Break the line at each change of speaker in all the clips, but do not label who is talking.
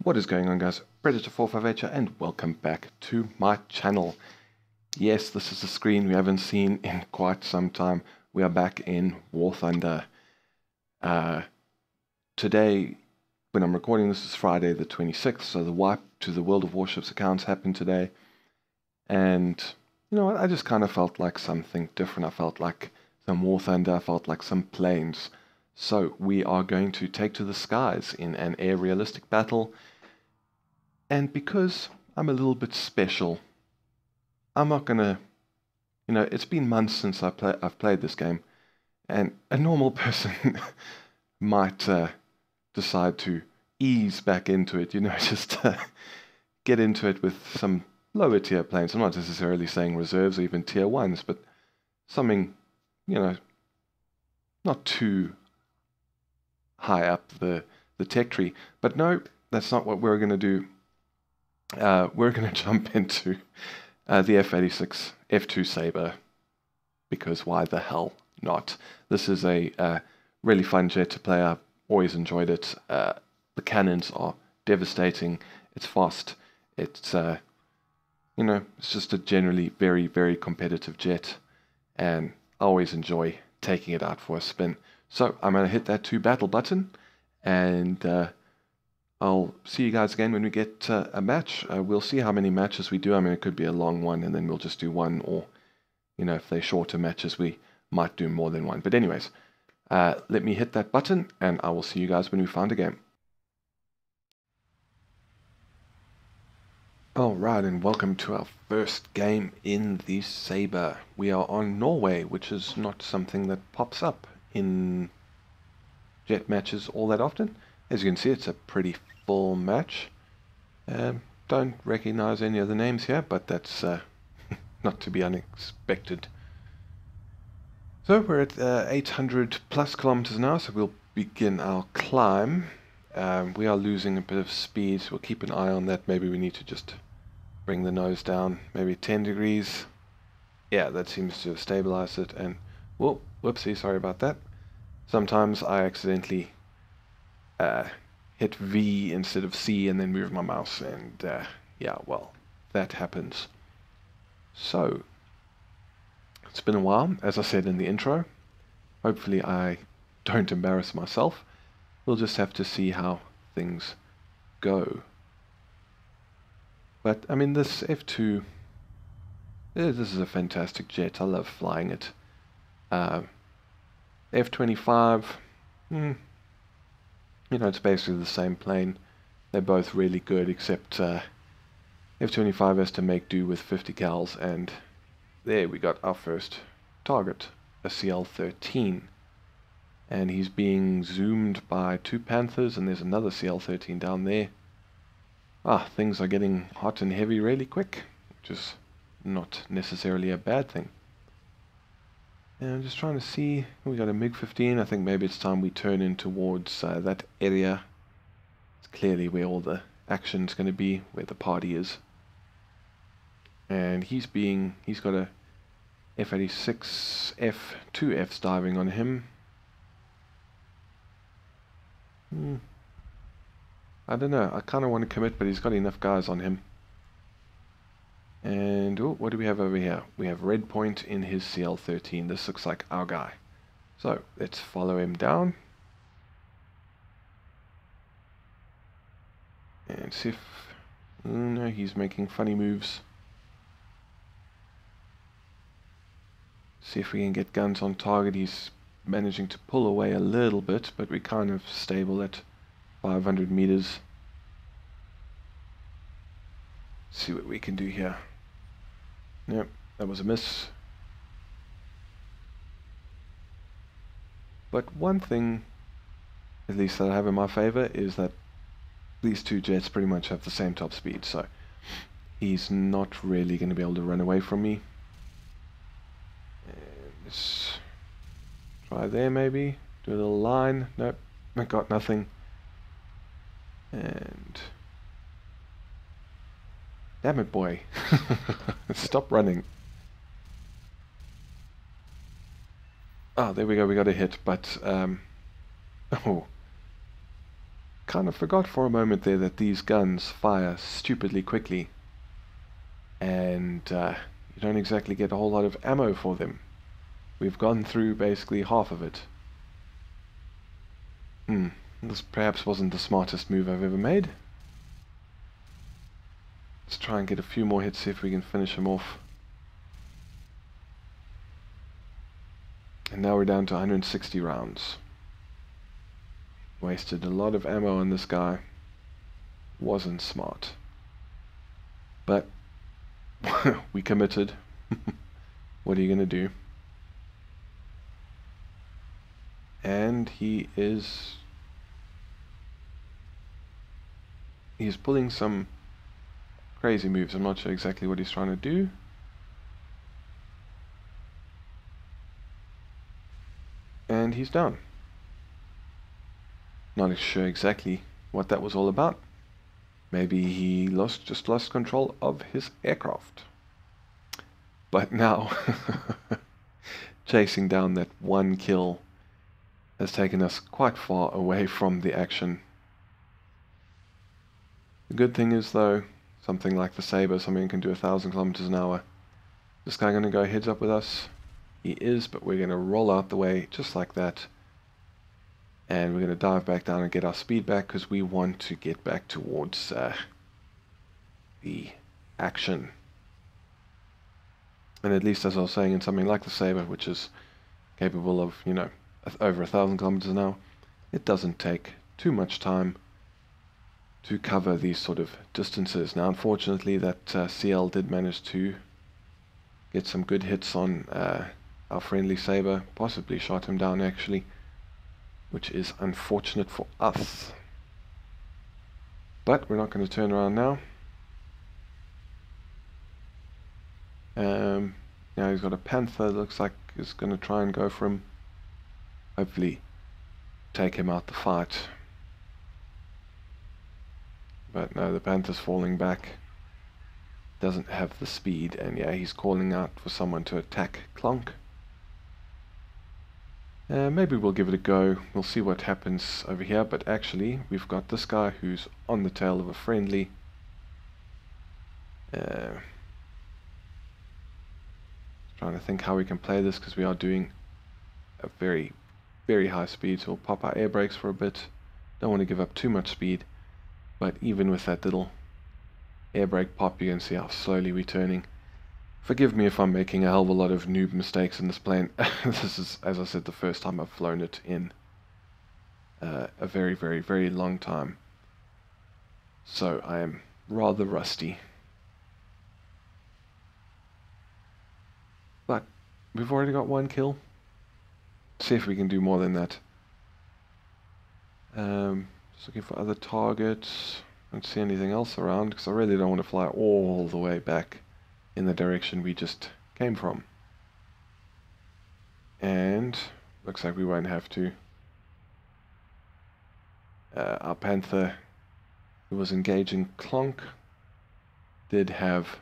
What is going on, guys? Predator458 here, and welcome back to my channel. Yes, this is a screen we haven't seen in quite some time. We are back in War Thunder. Today, when I'm recording this, is Friday the 26th, so the wipe to the World of Warships accounts happened today. And, you know what, I just kind of felt like something different. I felt like some War Thunder, I felt like some planes. So we are going to take to the skies in an air realistic battle. And because I'm a little bit special, I'm not gonna, it's been months since I've played this game, and a normal person might decide to ease back into it, just get into it with some lower tier planes. I'm not necessarily saying reserves or even tier 1s, but something, not too high up the tech tree. But no, that's not what we're going to do. We're going to jump into the F-86 F-2 Sabre, because why the hell not? This is a really fun jet to play. I've always enjoyed it. The cannons are devastating. It's fast. It's it's just a generally very, very competitive jet, and I always enjoy taking it out for a spin. So I'm going to hit that 2 battle button, and I'll see you guys again when we get a match. We'll see how many matches we do. I mean, it could be a long one, and then we'll just do one, or, if they're shorter matches, we might do more than one. But anyways, let me hit that button, and I will see you guys when we find a game. Alright, and welcome to our first game in the Sabre. We are on Norway, which is not something that pops up in jet matches all that often. As you can see, it's a pretty full match. Don't recognize any of the names here, but that's not to be unexpected. So we're at 800 plus kilometers now, so we'll begin our climb. We are losing a bit of speed, so we'll keep an eye on that. Maybe we need to just bring the nose down, maybe 10 degrees. Yeah, that seems to have stabilized it. And, whoa, whoopsie, sorry about that. Sometimes I accidentally hit V instead of C and then move my mouse, and yeah, well, that happens. So it's been a while, as I said in the intro. Hopefully I don't embarrass myself. We'll just have to see how things go. But I mean, this F-2, this is a fantastic jet. I love flying it. F-25, it's basically the same plane. They're both really good, except F-25 has to make do with 50 cals, and there we got our first target, a CL-13. And he's being zoomed by 2 Panthers, and there's another CL-13 down there. Things are getting hot and heavy really quick, which is not necessarily a bad thing. And I'm just trying to see, we got a MiG-15. I think maybe it's time we turn in towards that area. It's clearly where all the action's going to be, where the party is. And he's got a F-86 F-2 F's diving on him. I don't know, I kind of want to commit, but he's got enough guys on him. And what do we have over here? We have red point in his CL-13. This looks like our guy. So let's follow him down. And see if... no, he's making funny moves. See if we can get guns on target. He's managing to pull away a little bit, but we're kind of stable at 500 meters. See what we can do here. Yep, that was a miss. But one thing, at least that I have in my favor, is that these 2 jets pretty much have the same top speed, so he's not really going to be able to run away from me. And let's try there maybe, do a little line. Nope, I got nothing. And damn it, boy. Stop running. There we go, we got a hit, but oh, kind of forgot for a moment there that these guns fire stupidly quickly, and you don't exactly get a whole lot of ammo for them. We've gone through basically half of it. This perhaps wasn't the smartest move I've ever made. Let's try and get a few more hits, see if we can finish him off. And now we're down to 160 rounds. Wasted a lot of ammo on this guy. Wasn't smart. But we committed. What are you going to do? And he's pulling some crazy moves. I'm not sure exactly what he's trying to do. And he's down. Not sure exactly what that was all about. Maybe he just lost control of his aircraft. But now, chasing down that one kill has taken us quite far away from the action. The good thing is, though, something like the Sabre, something can do 1,000 kilometers an hour. This guy going to go heads up with us? He is, but we're going to roll out the way just like that. And we're going to dive back down and get our speed back, because we want to get back towards the action. And at least, as I was saying, in something like the Sabre, which is capable of, you know, over 1,000 kilometers an hour, it doesn't take too much time to cover these sort of distances. Now, unfortunately, that CL did manage to get some good hits on our friendly Sabre, possibly shot him down actually, which is unfortunate for us. But we're not going to turn around now. Now he's got a Panther, looks like he's going to try and go for him. Hopefully take him out the fight. But no, the Panther's falling back. Doesn't have the speed, and yeah, he's calling out for someone to attack Clonk. Maybe we'll give it a go. We'll see what happens over here, but actually we've got this guy who's on the tail of a friendly. Trying to think how we can play this, because we are doing a very, very high speed, so we'll pop our air brakes for a bit. Don't want to give up too much speed, but even with that little air brake pop, you can see how slowly we're turning. Forgive me if I'm making a hell of a lot of noob mistakes in this plane. This is, as I said, the first time I've flown it in a very, very, very long time. So I am rather rusty. But we've already got one kill. See if we can do more than that. Just looking for other targets. Don't see anything else around, because I really don't want to fly all the way back in the direction we just came from. And looks like we won't have to. Our Panther, who was engaging Clonk, did have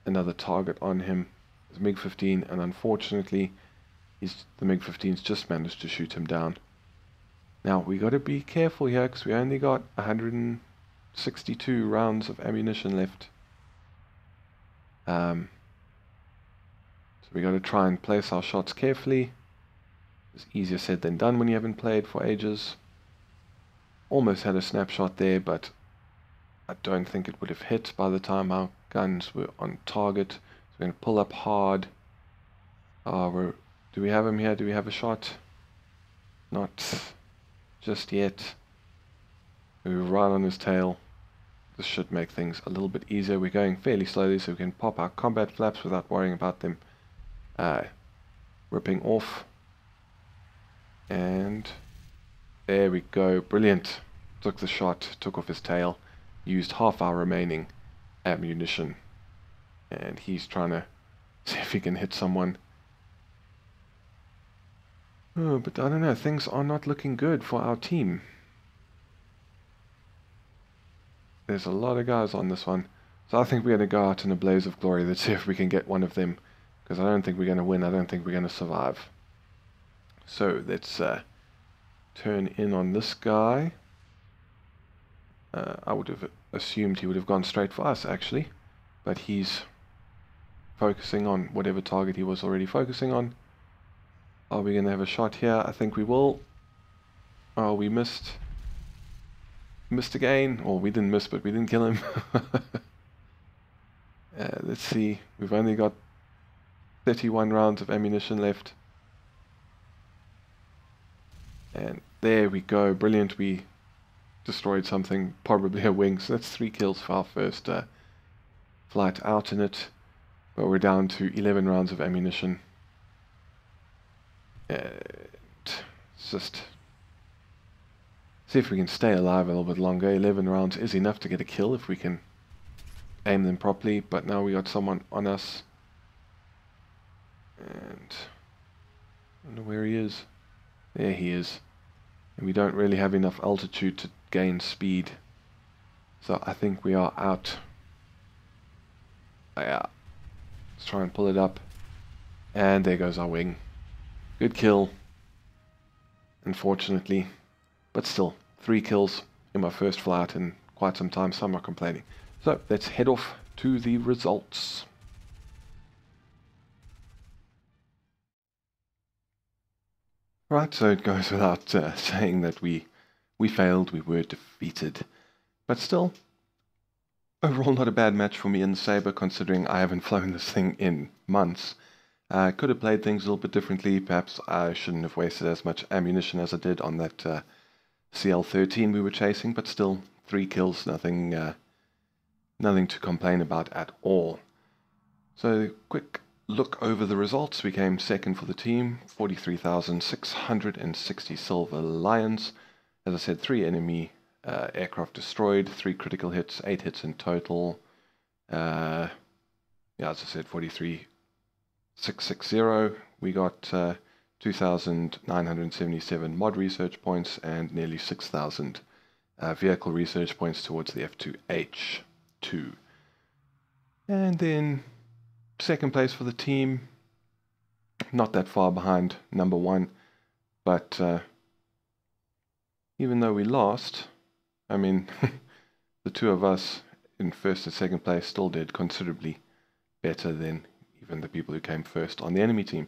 another target on him. It's MiG-15, and unfortunately the MiG-15's just managed to shoot him down. Now we got to be careful here, because we only got 162 rounds of ammunition left. So we got to try and place our shots carefully. It's easier said than done when you haven't played for ages. Almost had a snapshot there, but I don't think it would have hit by the time our guns were on target. So we're going to pull up hard. Do we have him here? Do we have a shot? Not just yet. We're right on his tail. This should make things a little bit easier. We're going fairly slowly, so we can pop our combat flaps without worrying about them ripping off. And there we go. Brilliant. Took the shot, took off his tail, used half our remaining ammunition. And he's trying to see if he can hit someone. Oh, but I don't know. Things are not looking good for our team. There's a lot of guys on this one. So I think we're going to go out in a blaze of glory. Let's see if we can get one of them. Because I don't think we're going to win. I don't think we're going to survive. So let's turn in on this guy. I would have assumed he would have gone straight for us, actually. But he's focusing on whatever target he was already focusing on. Are we going to have a shot here? I think we will. Oh, we missed. Missed again. Or we didn't miss, but we didn't kill him. Let's see. We've only got 31 rounds of ammunition left. And there we go. Brilliant. We destroyed something, probably a wing. So that's 3 kills for our first flight out in it. But we're down to 11 rounds of ammunition. It's just see if we can stay alive a little bit longer. 11 rounds is enough to get a kill if we can aim them properly. But now we got someone on us. And I don't know where he is. There he is. And we don't really have enough altitude to gain speed. So I think we are out. Yeah. Let's try and pull it up. And there goes our wing. Good kill. Unfortunately. But still, 3 kills in my first flight in quite some time, so I'm not complaining. So let's head off to the results. Right, so it goes without saying that we failed, we were defeated. But still, overall not a bad match for me in the Sabre, considering I haven't flown this thing in months. Could have played things a little bit differently. Perhaps I shouldn't have wasted as much ammunition as I did on that CL-13 we were chasing, but still, 3 kills, nothing to complain about at all. So, quick look over the results. We came second for the team, 43,660 silver lions. As I said, 3 enemy aircraft destroyed, 3 critical hits, 8 hits in total. Yeah, as I said, 43,660. We got 2,977 mod research points and nearly 6,000 vehicle research points towards the F-2. And then second place for the team, not that far behind number 1, but even though we lost, I mean, the 2 of us in first and second place still did considerably better than even the people who came first on the enemy team.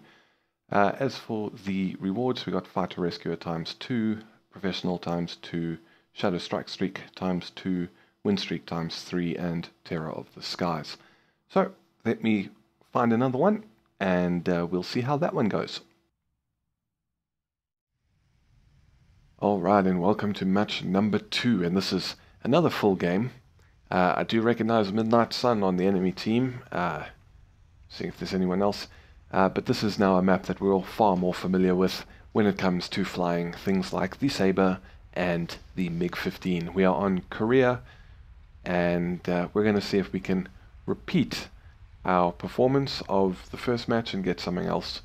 As for the rewards, we got Fighter Rescuer ×2, Professional ×2, Shadow Strike Streak ×2, Win Streak ×3, and Terror of the Skies. So, let me find another one, and we'll see how that one goes. Alright, and welcome to match number 2, and this is another full game. I do recognize Midnight Sun on the enemy team. See if there's anyone else. But this is now a map that we're all far more familiar with when it comes to flying things like the Sabre and the MiG-15. We are on Korea, and we're going to see if we can repeat our performance of the first match and get something else.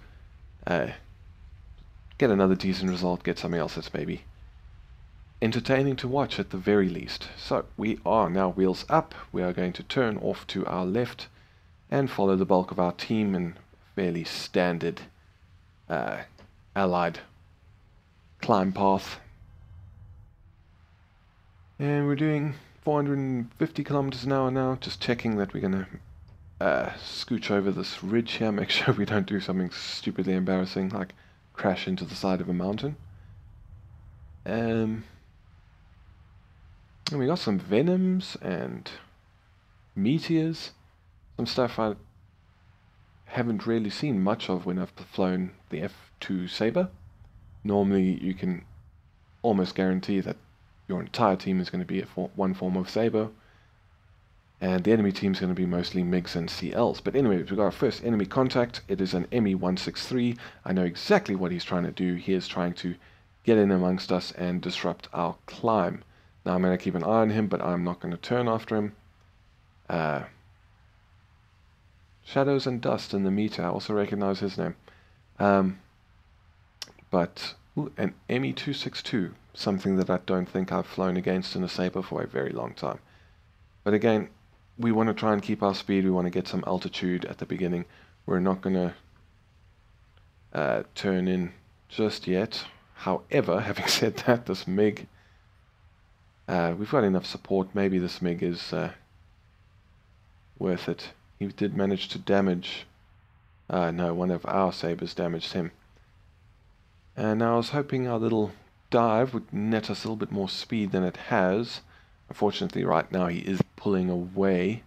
Get another decent result, get something else that's maybe entertaining to watch at the very least. So we are now wheels up. We are going to turn off to our left and follow the bulk of our team in fairly standard allied climb path. And we're doing 450 kilometers an hour now, just checking that we're going to scooch over this ridge here, make sure we don't do something stupidly embarrassing like crash into the side of a mountain. And we got some Venoms and Meteors, some stuff I haven't really seen much of when I've flown the F-2 Sabre. Normally you can almost guarantee that your entire team is going to be one form of Sabre, and the enemy team is going to be mostly MiGs and CLs. But anyway, we've got our first enemy contact. It is an ME-163. I know exactly what he's trying to do. He is trying to get in amongst us and disrupt our climb. Now I'm going to keep an eye on him, but I'm not going to turn after him. Shadows and Dust in the meter. I also recognize his name. But an ME-262, something that I don't think I've flown against in a Sabre for a very long time. But again, we want to try and keep our speed. We want to get some altitude at the beginning. We're not going to turn in just yet. However, having said that, this MiG We've got enough support. Maybe this MiG is worth it. He did manage to damage... no, one of our Sabres damaged him. And I was hoping our little dive would net us a little bit more speed than it has. Unfortunately, right now he is pulling away,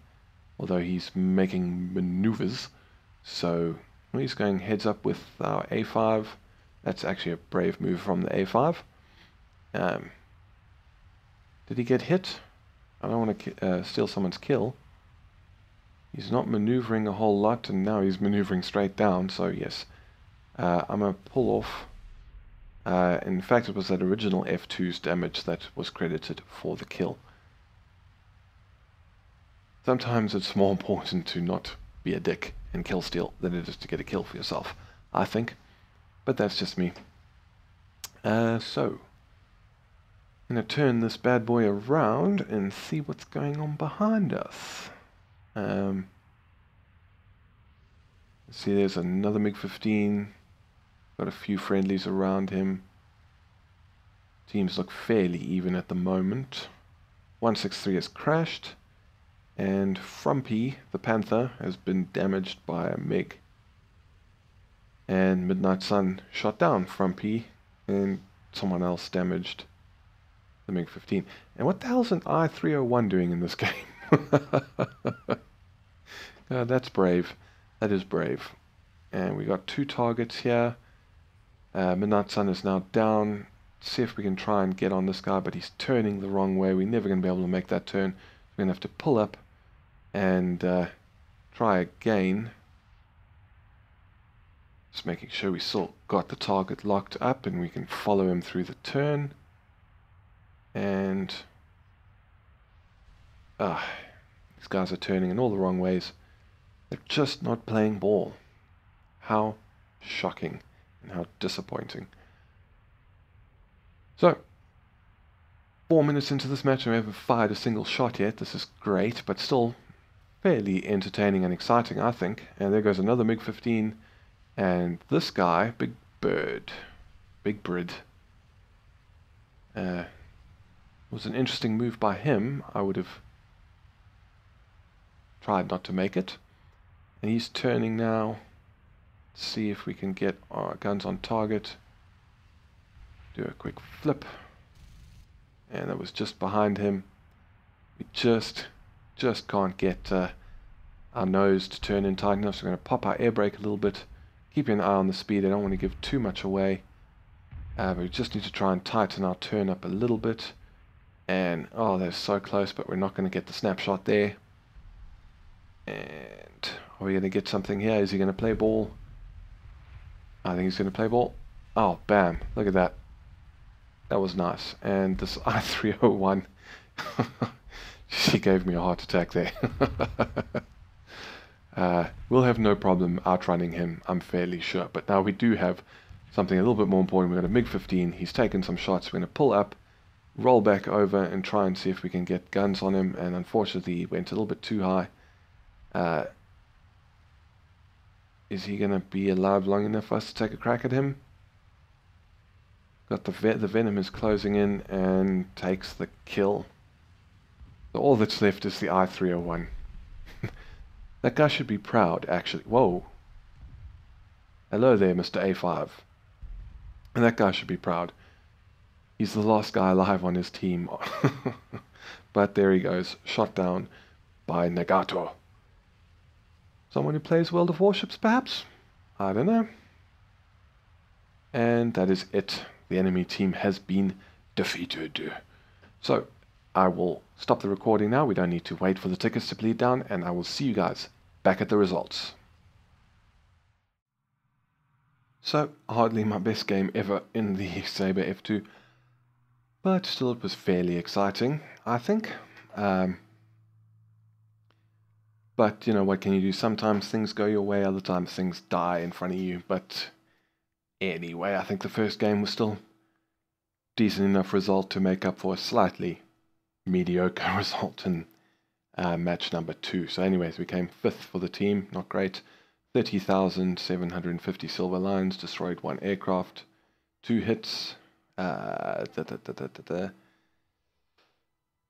although he's making maneuvers. So he's going heads up with our A5. That's actually a brave move from the A5. Did he get hit? I don't want to steal someone's kill. He's not maneuvering a whole lot, and now he's maneuvering straight down, so yes. I'm going to pull off. In fact, it was that original F-2's damage that was credited for the kill. Sometimes it's more important to not be a dick and kill steal than it is to get a kill for yourself, I think. But that's just me. So, I'm going to turn this bad boy around and see what's going on behind us. See, there's another MiG-15. Got a few friendlies around him. Teams look fairly even at the moment. 163 has crashed. And Frumpy, the Panther, has been damaged by a MiG. And Midnight Sun shot down Frumpy. And someone else damaged the MiG-15. And what the hell's an I-301 doing in this game? That's brave. That is brave. And we got 2 targets here. Midnight Sun is now down. See if we can try and get on this guy, but he's turning the wrong way. We're never going to be able to make that turn. We're going to have to pull up and try again. Just making sure we still got the target locked up and we can follow him through the turn. And these guys are turning in all the wrong ways. They're just not playing ball. How shocking and how disappointing. So, 4 minutes into this match, I haven't fired a single shot yet. This is great, but still fairly entertaining and exciting, I think. And there goes another MiG-15. And this guy, Big Bird, was an interesting move by him. I would have tried not to make it. And he's turning now. Let's see if we can get our guns on target. Do a quick flip. And that was just behind him. We just can't get our nose to turn in tight enough. So we're going to pop our air brake a little bit. Keep an eye on the speed. I don't want to give too much away. But we just need to try and tighten our turn up a little bit. And, oh, they're so close, but we're not going to get the snapshot there. And are we going to get something here? Is he going to play ball? I think he's going to play ball. Oh, bam. Look at that. That was nice. And this I-301, she gave me a heart attack there. We'll have no problem outrunning him, I'm fairly sure. But now we do have something a little bit more important. We've got a MiG-15. He's taken some shots. We're going to pull up, roll back over, and try and see if we can get guns on him. And unfortunately, he went a little bit too high. Is he going to be alive long enough for us to take a crack at him? Got the Venom is closing in and takes the kill. So all that's left is the I-301. That guy should be proud, actually. Whoa. Hello there, Mr. A5. And that guy should be proud. He's the last guy alive on his team. But there he goes, shot down by Nagato. Someone who plays World of Warships, perhaps? I don't know. And that is it. The enemy team has been defeated. So, I will stop the recording now. We don't need to wait for the tickets to bleed down, and I will see you guys back at the results. So, hardly my best game ever in the Sabre F-2, but still it was fairly exciting, I think. But, you know, what can you do? Sometimes things go your way, other times things die in front of you, but anyway, I think the first game was still decent enough result to make up for a slightly mediocre result in match number 2. So anyways, we came 5th for the team, not great. 30,750 silver lines, destroyed 1 aircraft, 2 hits.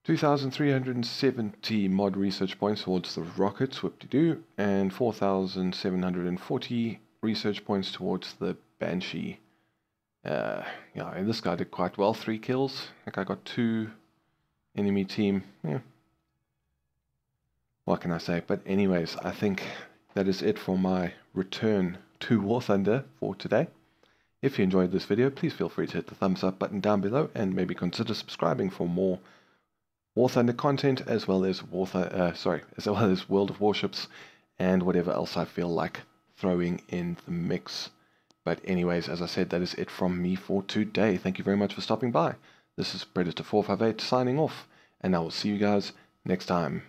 2,370 mod research points towards the rockets, whoop-de-doo, and 4,740 research points towards the Banshee. Yeah, and this guy did quite well, 3 kills. I think I got 2 enemy team. Yeah. What can I say? But anyways, I think that is it for my return to War Thunder for today. If you enjoyed this video, please feel free to hit the thumbs up button down below and maybe consider subscribing for more War Thunder content, as well as World of Warships and whatever else I feel like throwing in the mix. But anyways, as I said, that is it from me for today. Thank you very much for stopping by. This is Predator 458 signing off, and I will see you guys next time.